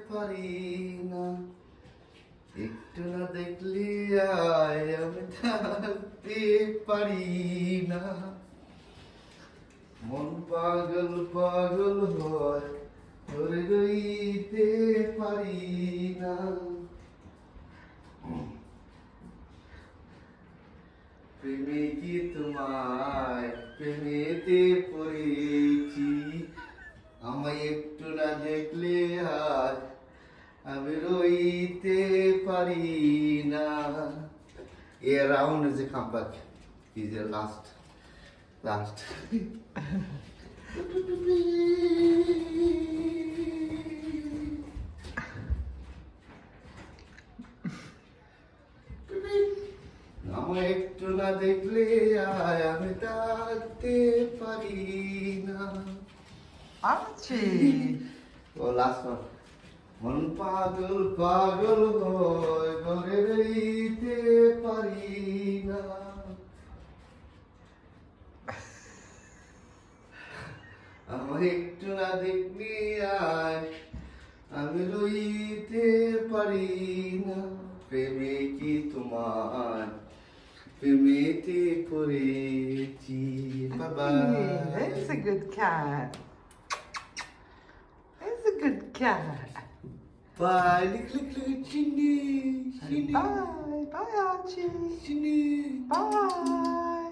পারি না একটু না দেখলি আয় আমি থাকতে পারি না মন পাগল পাগল হয় ধরে রইতে পারি না প্রেমে কি তোমায় প্রেমেতে পড়েছি আমায় একটু না দেখলে আজ আমি রইতে পারি না round is a comeback is your last আমায় একটু না দেখলে আয় আমি থাকতে পারি না Archie. Oh, last one. মন পাগল পাগল হয় ঘরে রইতে পারি না আমার একটু না দেখবি আয় আমি রইতে পারি না প্রেমে কি তোমার প্রেমেতে পড়েছি বাবা That's a good cat. That's a good cat. Bye, little Chinny. Bye. Bye, Archie. Chinny. Bye.